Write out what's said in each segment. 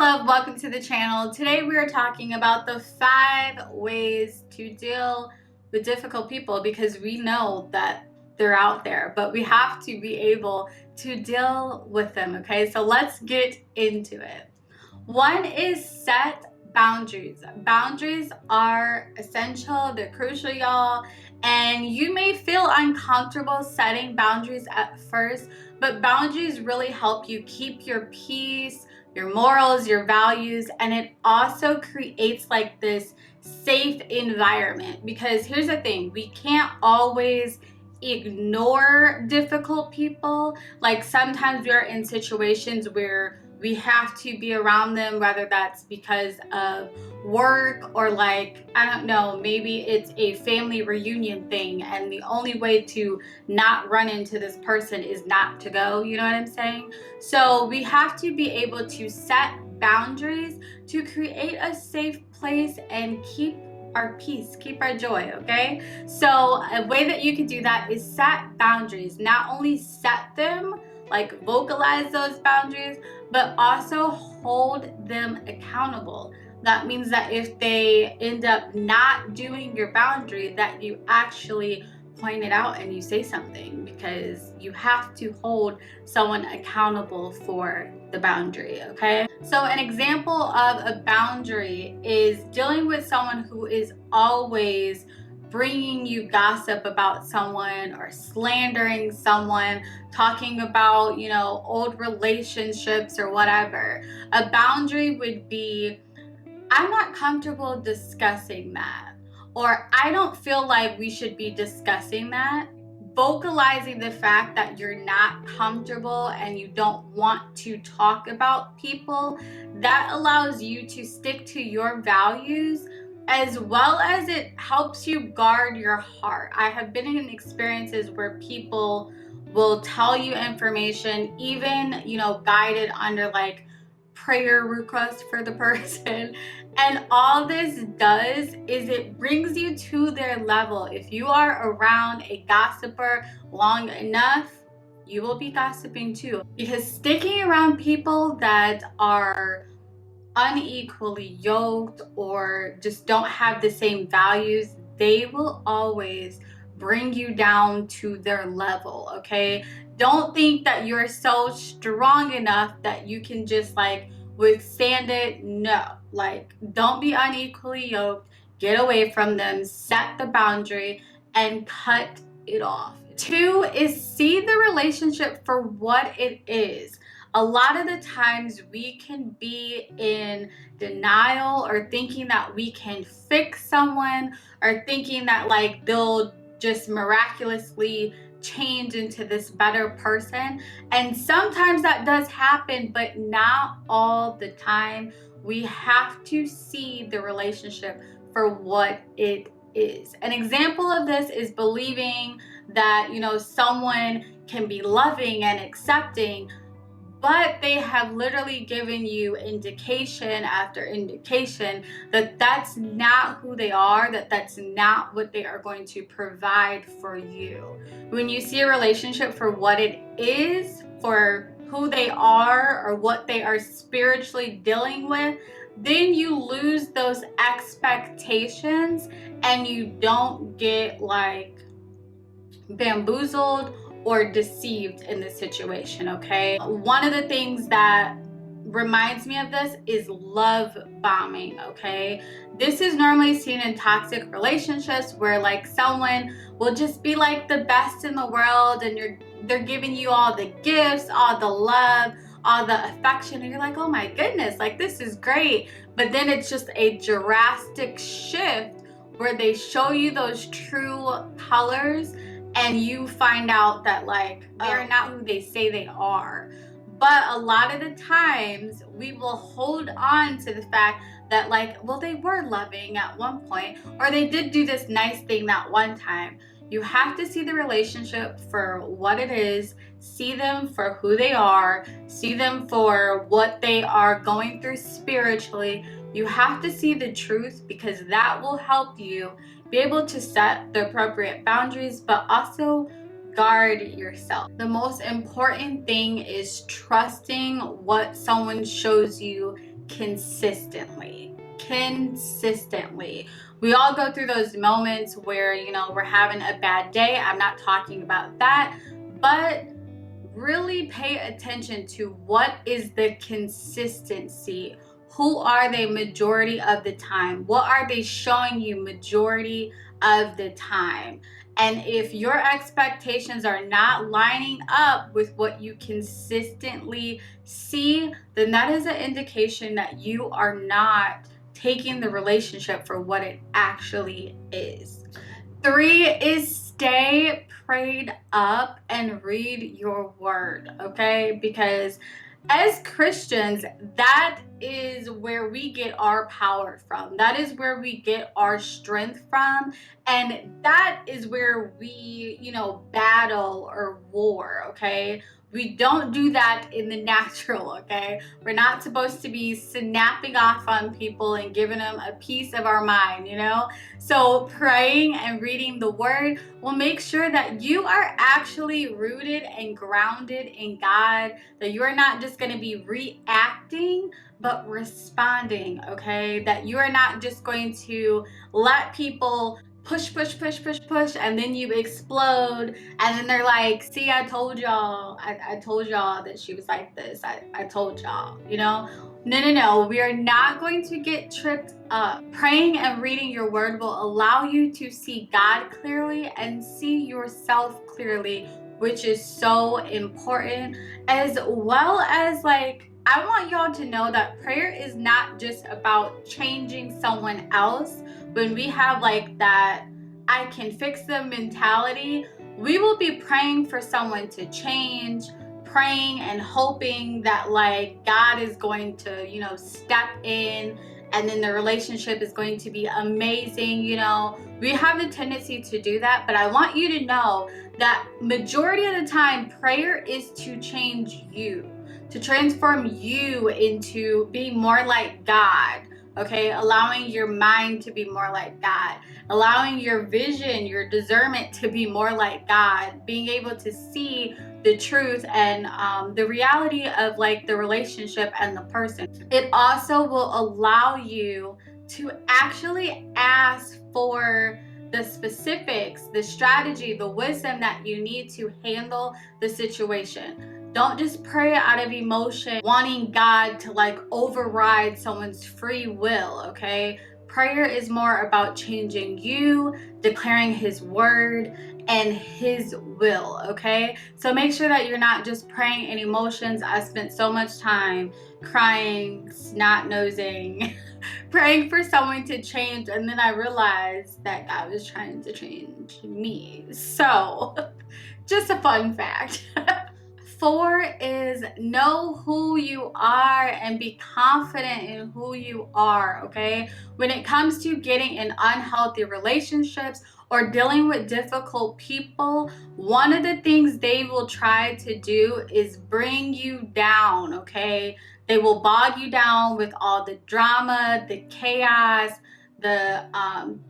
love, welcome to the channel. Today we are talking about the 5 ways to deal with difficult people, because we know that they're out there, but we have to be able to deal with them, okay? So let's get into it. 1 is set boundaries. Boundaries are essential, they're crucial, y'all, and you may feel uncomfortable setting boundaries at first, but boundaries really help you keep your peace, your morals, your values, and it also creates like this safe environment. Because here's the thing, we can't always ignore difficult people. Like sometimes we're in situations where we have to be around them, whether that's because of work or like, I don't know, maybe it's a family reunion thing and the only way to not run into this person is not to go, you know what I'm saying? So we have to be able to set boundaries to create a safe place and keep our peace, keep our joy, okay? So a way that you can do that is set boundaries. Not only set them, like vocalize those boundaries, but also hold them accountable. That means that if they end up not doing your boundary, that you actually point it out and you say something, because you have to hold someone accountable for the boundary, okay? So an example of a boundary is dealing with someone who is always bringing you gossip about someone or slandering someone, talking about, you know, old relationships or whatever. A boundary would be, I'm not comfortable discussing that, or I don't feel like we should be discussing that. Vocalizing the fact that you're not comfortable and you don't want to talk about people, that allows you to stick to your values, as well as it helps you guard your heart. I have been in experiences where people will tell you information, even, you know, guided under like prayer request for the person, and all this does is it brings you to their level. If you are around a gossiper long enough, you will be gossiping too, because sticking around people that are unequally yoked or just don't have the same values, they will always bring you down to their level, okay? Don't think that you're so strong enough that you can just like withstand it. No, like don't be unequally yoked. Get away from them, set the boundary, and cut it off. 2 is see the relationship for what it is. A lot of the times we can be in denial or thinking that we can fix someone, or thinking that like they'll just miraculously change into this better person. And sometimes that does happen, but not all the time. We have to see the relationship for what it is. An example of this is believing that, you know, someone can be loving and accepting, but they have literally given you indication after indication that that's not who they are, that that's not what they are going to provide for you. When you see a relationship for what it is, for who they are or what they are spiritually dealing with, then you lose those expectations and you don't get like bamboozled or deceived in this situation, okay? One of the things that reminds me of this is love bombing, okay? This is normally seen in toxic relationships where like someone will just be like the best in the world and they're giving you all the gifts, all the love, all the affection, and you're like, oh my goodness, like this is great. But then it's just a drastic shift where they show you those true colors and you find out that like they're not who they say they are. But a lot of the times we will hold on to the fact that like, well, they were loving at one point, or they did do this nice thing that one time. You have to see the relationship for what it is, see them for who they are, see them for what they are going through spiritually. You have to see the truth, because that will help you be able to set the appropriate boundaries, but also guard yourself. The most important thing is trusting what someone shows you consistently. We all go through those moments where, we're having a bad day. I'm not talking about that, but really pay attention to what is the consistency. Who are they majority of the time? What are they showing you majority of the time? And if your expectations are not lining up with what you consistently see, then that is an indication that you are not taking the relationship for what it actually is. 3 is stay prayed up and read your word, okay? Because as Christians, that is where we get our power from. That is where we get our strength from. And that is where we, battle or war, okay? We don't do that in the natural, okay? We're not supposed to be snapping off on people and giving them a piece of our mind, So praying and reading the word will make sure that you are actually rooted and grounded in God, that you are not just going to be reacting, but responding, okay? That you are not just going to let people push, and then you explode, and then they're like, see, I told y'all, I told y'all that she was like this, I told y'all, No, we are not going to get tripped up. Praying and reading your word will allow you to see God clearly and see yourself clearly, which is so important, as well as I want y'all to know that prayer is not just about changing someone else. When we have that I can fix them mentality, we will be praying for someone to change, praying and hoping that God is going to, step in, and then the relationship is going to be amazing. We have the tendency to do that, but I want you to know that majority of the time, prayer is to change you, to transform you into being more like God. Okay, allowing your mind to be more like God, allowing your vision, your discernment to be more like God, being able to see the truth and the reality of the relationship and the person. It also will allow you to actually ask for the specifics, the strategy, the wisdom that you need to handle the situation. Don't just pray out of emotion, wanting God to override someone's free will, okay? Prayer is more about changing you, declaring His word and His will, okay? So make sure that you're not just praying in emotions. I spent so much time crying, snot-nosing, praying for someone to change, and then I realized that God was trying to change me. So, just a fun fact. 4 is know who you are and be confident in who you are, okay? When it comes to getting in unhealthy relationships or dealing with difficult people, one of the things they will try to do is bring you down, okay? They will bog you down with all the drama, the chaos, the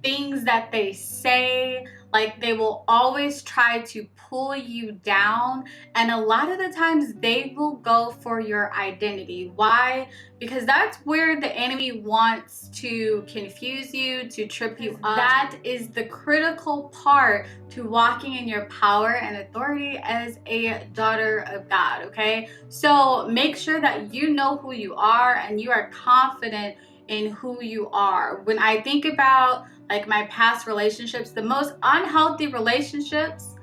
things that they say. They will always try to pull you down, and a lot of the times they will go for your identity. Why? Because that's where the enemy wants to confuse you, to trip you up. That is the critical part to walking in your power and authority as a daughter of God, okay? So make sure that you know who you are and you are confident in who you are. When I think about my past relationships, the most unhealthy relationships,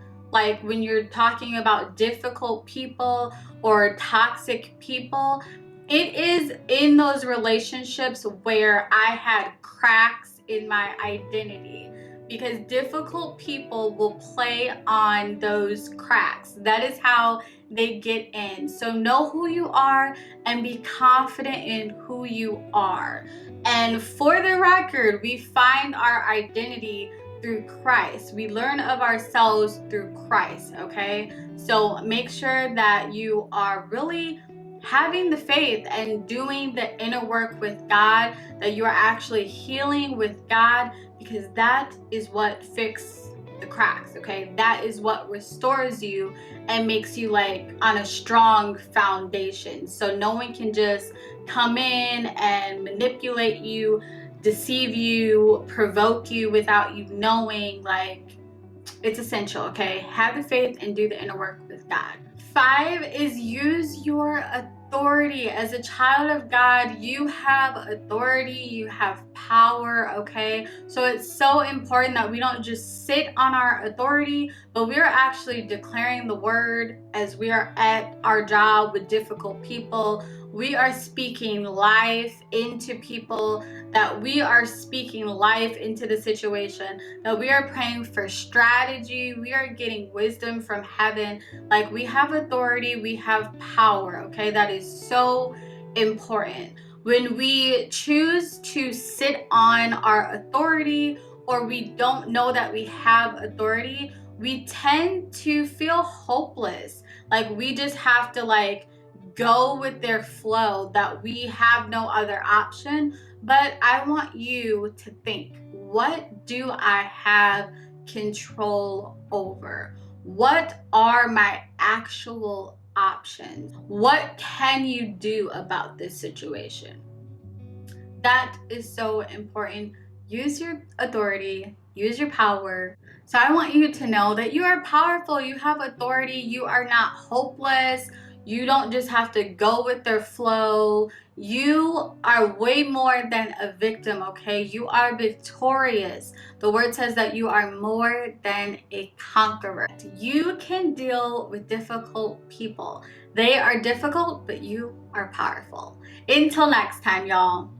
when you're talking about difficult people or toxic people, it is in those relationships where I had cracks in my identity, because difficult people will play on those cracks. That is how they get in. So know who you are and be confident in who you are. And for the record, we find our identity through Christ. We learn of ourselves through Christ, okay? So make sure that you are really having the faith and doing the inner work with God, that you are actually healing with God, because that is what fixes the cracks, okay? That is what restores you and makes you like on a strong foundation. So no one can just come in and manipulate you, deceive you, provoke you without you knowing. Like, it's essential, okay? Have the faith and do the inner work with God. 5 is use your authority. As a child of God, you have authority, you have power, okay? So it's so important that we don't just sit on our authority, but we are actually declaring the word as we are at our job with difficult people. We are speaking life into people, that we are speaking life into the situation, that we are praying for strategy, we are getting wisdom from heaven. Like, we have authority, we have power, okay? That is so important. When we choose to sit on our authority, or we don't know that we have authority, we tend to feel hopeless. Like, we just have to like go with their flow, that we have no other option. But I want you to think, what do I have control over? What are my actual options? What can you do about this situation? That is so important. Use your authority, use your power. So I want you to know that you are powerful, you have authority, you are not hopeless. You don't just have to go with their flow. You are way more than a victim, okay? You are victorious. The word says that you are more than a conqueror. You can deal with difficult people. They are difficult, but you are powerful. Until next time, y'all.